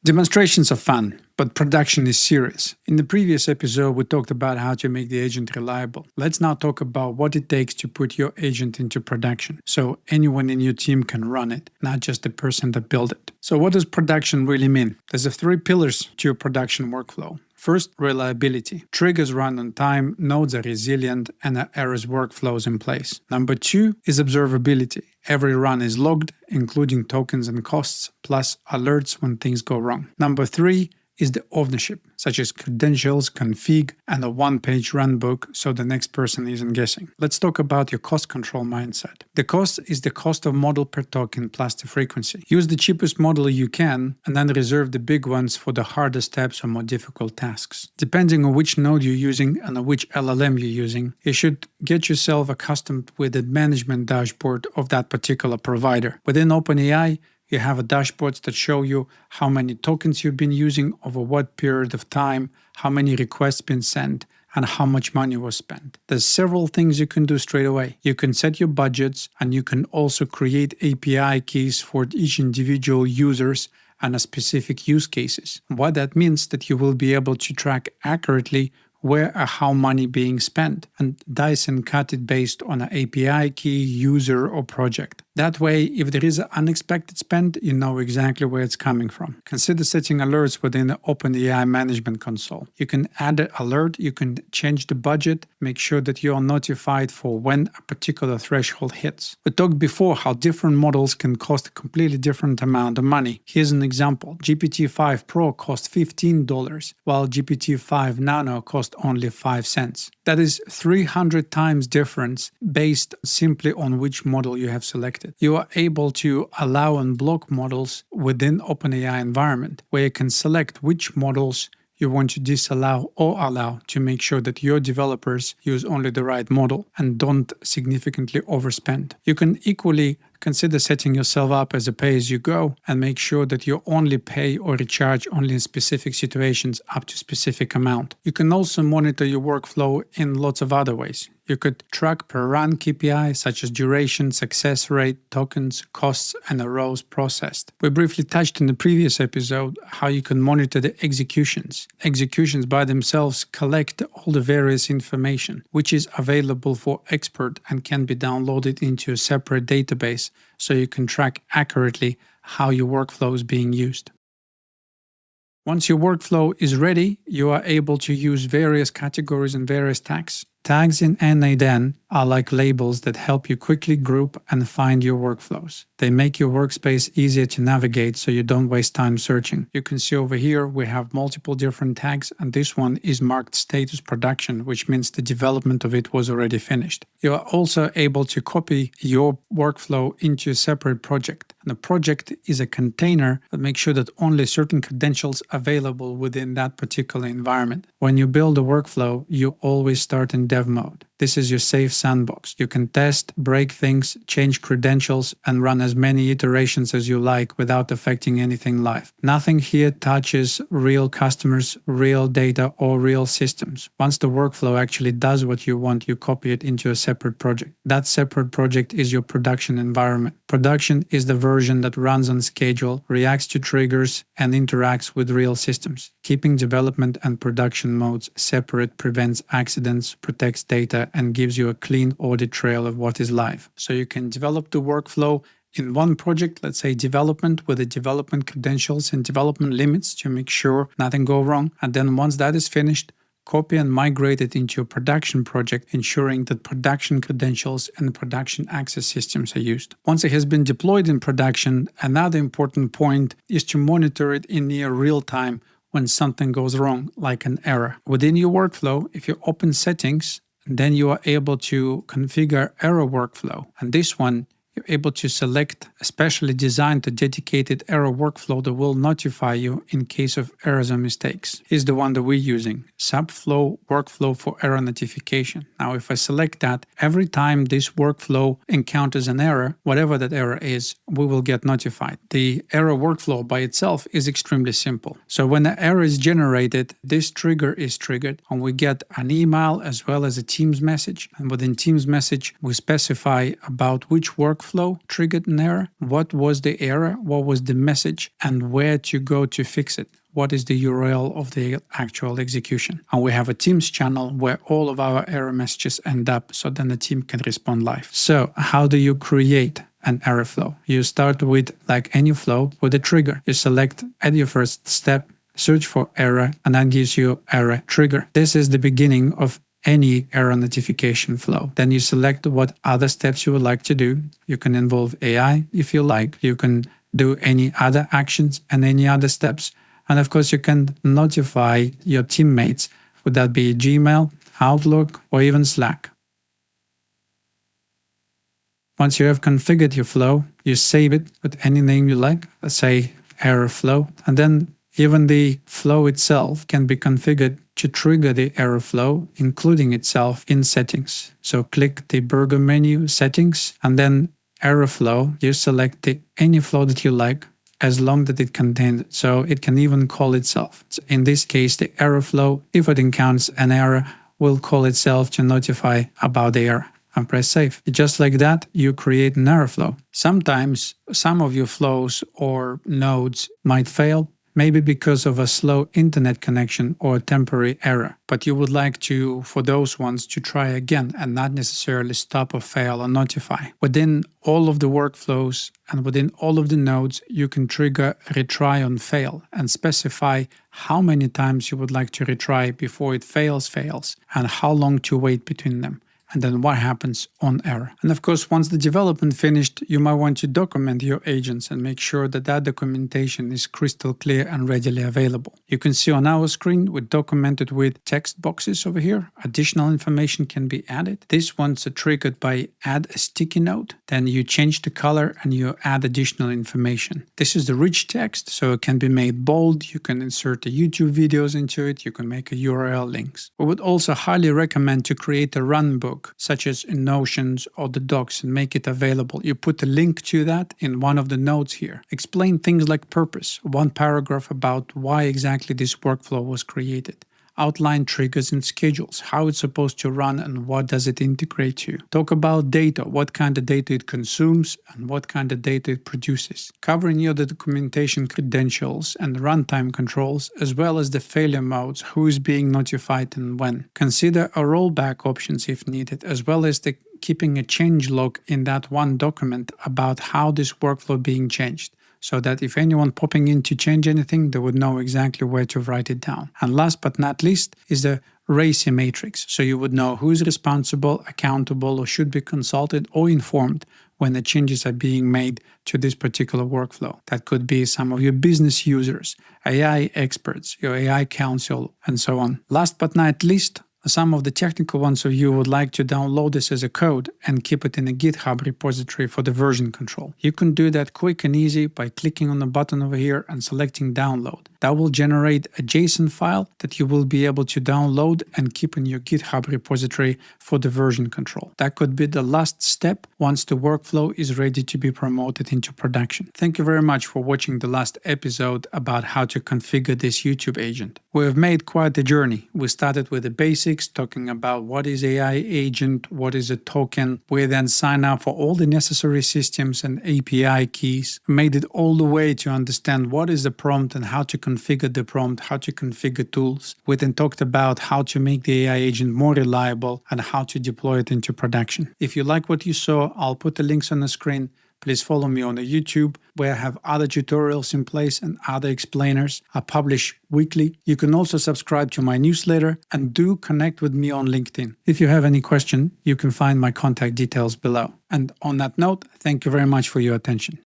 Demonstrations are fun, but production is serious. In the previous episode, we talked about how to make the agent reliable. Let's now talk about what it takes to put your agent into production, so anyone in your team can run it, not just the person that built it. So what does production really mean? There's 3 pillars to your production workflow. First, reliability. Triggers run on time, nodes are resilient, and errors workflows in place. Number 2 is observability. Every run is logged, including tokens and costs, plus alerts when things go wrong. Number 3 is the ownership, such as credentials, config, and a one-page runbook so the next person isn't guessing. Let's talk about your cost control mindset. The cost is the cost of model per token plus the frequency. Use the cheapest model you can and then reserve the big ones for the harder steps or more difficult tasks. Depending on which node you're using and on which LLM you're using, you should get yourself accustomed with the management dashboard of that particular provider. Within OpenAI, you have dashboards that show you how many tokens you've been using over what period of time, how many requests been sent, and how much money was spent. There's several things you can do straight away. You can set your budgets, and you can also create API keys for each individual users and a specific use cases. What that means that you will be able to track accurately where or how money being spent and dice and cut it based on an API key, user, or project. That way, if there is an unexpected spend, you know exactly where it's coming from. Consider setting alerts within the OpenAI management console. You can add an alert, you can change the budget, make sure that you are notified for when a particular threshold hits. We talked before how different models can cost a completely different amount of money. Here's an example. GPT-5 Pro cost $15, while GPT-5 Nano cost only 5 cents. That is 300 times difference based simply on which model you have selected. You are able to allow and block models within OpenAI environment, where you can select which models you want to disallow or allow to make sure that your developers use only the right model and don't significantly overspend. You can equally consider setting yourself up as a pay-as-you-go and make sure that you only pay or recharge only in specific situations up to specific amount. You can also monitor your workflow in lots of other ways. You could track per run KPIs such as duration, success rate, tokens, costs, and rows processed. We briefly touched in the previous episode how you can monitor the executions. Executions by themselves collect all the various information, which is available for export and can be downloaded into a separate database so you can track accurately how your workflow is being used. Once your workflow is ready, you are able to use various categories and various tags. Tags in NADN are like labels that help you quickly group and find your workflows. They make your workspace easier to navigate so you don't waste time searching. You can see over here we have multiple different tags, and this one is marked status production, which means the development of it was already finished. You are also able to copy your workflow into a separate project. And a project is a container that makes sure that only certain credentials are available within that particular environment. When you build a workflow, you always start in dev mode. This is your safe sandbox. You can test, break things, change credentials, and run as many iterations as you like without affecting anything live. Nothing here touches real customers, real data, or real systems. Once the workflow actually does what you want, you copy it into a separate project. That separate project is your production environment. Production is the version that runs on schedule, reacts to triggers, and interacts with real systems. Keeping development and production modes separate prevents accidents, protects data, and gives you a clean audit trail of what is live. So you can develop the workflow in one project, let's say development, with the development credentials and development limits to make sure nothing go wrong. And then once that is finished, copy and migrate it into your production project, ensuring that production credentials and production access systems are used. Once it has been deployed in production, another important point is to monitor it in near real time when something goes wrong, like an error. Within your workflow, if you open settings, then you are able to configure error workflow. And this one, you're able to select a specially designed to dedicated error workflow that will notify you in case of errors or mistakes. Here's the one that we're using, Subflow workflow for error notification. Now, if I select that, every time this workflow encounters an error, whatever that error is, we will get notified. The error workflow by itself is extremely simple. So when an error is generated, this trigger is triggered, and we get an email as well as a Teams message. And within Teams message, we specify about which workflow workflow triggered an error, what was the error, what was the message, and where to go to fix it. What is the URL of the actual execution. And we have a Teams channel where all of our error messages end up, so then the team can respond live. So how do you create an error flow? You start with, like any flow, with a trigger. You select at your first step, search for error, and that gives you error trigger. This is the beginning of any error notification flow. Then you select what other steps you would like to do. You can involve AI if you like. You can do any other actions and any other steps. And of course, you can notify your teammates. Would that be Gmail, Outlook, or even Slack? Once you have configured your flow, you save it with any name you like, let's say error flow, and then even the flow itself can be configured to trigger the error flow, including itself in settings. So click the burger menu, settings, and then error flow. You select any flow that you like, as long as it contains it. So it can even call itself. So in this case, the error flow, if it encounters an error, will call itself to notify about the error. And press save. Just like that, you create an error flow. Sometimes some of your flows or nodes might fail, maybe because of a slow internet connection or a temporary error. But you would like to, for those ones, to try again and not necessarily stop or fail or notify. Within all of the workflows and within all of the nodes, you can trigger retry on fail and specify how many times you would like to retry before it fails, and how long to wait between them. And then what happens on error. And of course, once the development finished, you might want to document your agents and make sure that that documentation is crystal clear and readily available. You can see on our screen, we documented with text boxes over here. Additional information can be added. This one's triggered by add a sticky note. Then you change the color and you add additional information. This is the rich text, so it can be made bold. You can insert the YouTube videos into it. You can make a URL links. We would also highly recommend to create a runbook, such as in Notions or the docs, and make it available. You put a link to that in one of the notes here. Explain things like purpose, one paragraph about why exactly this workflow was created. Outline triggers and schedules, how it's supposed to run and what does it integrate to. Talk about data, what kind of data it consumes and what kind of data it produces. Covering your documentation credentials and runtime controls, as well as the failure modes, who is being notified and when. Consider a rollback options if needed, as well as the keeping a change log in that one document about how this workflow being changed, so that if anyone popping in to change anything, they would know exactly where to write it down. And last but not least is the RACI matrix, so you would know who is responsible, accountable, or should be consulted or informed when the changes are being made to this particular workflow. That could be some of your business users, AI experts, your AI council, and so on. Last but not least, some of the technical ones of you would like to download this as a code and keep it in a GitHub repository for the version control. You can do that quick and easy by clicking on the button over here and selecting download. That will generate a JSON file that you will be able to download and keep in your GitHub repository for the version control. That could be the last step once the workflow is ready to be promoted into production. Thank you very much for watching the last episode about how to configure this YouTube agent. We have made quite a journey. We started with the basics, talking about what is AI agent, what is a token. We then signed up for all the necessary systems and API keys, made it all the way to understand what is the prompt and how to configure the prompt, how to configure tools. We then talked about how to make the AI agent more reliable and how to deploy it into production. If you like what you saw, I'll put the links on the screen. Please follow me on the YouTube, where I have other tutorials in place and other explainers. I publish weekly. You can also subscribe to my newsletter and do connect with me on LinkedIn. If you have any question, you can find my contact details below. And on that note, thank you very much for your attention.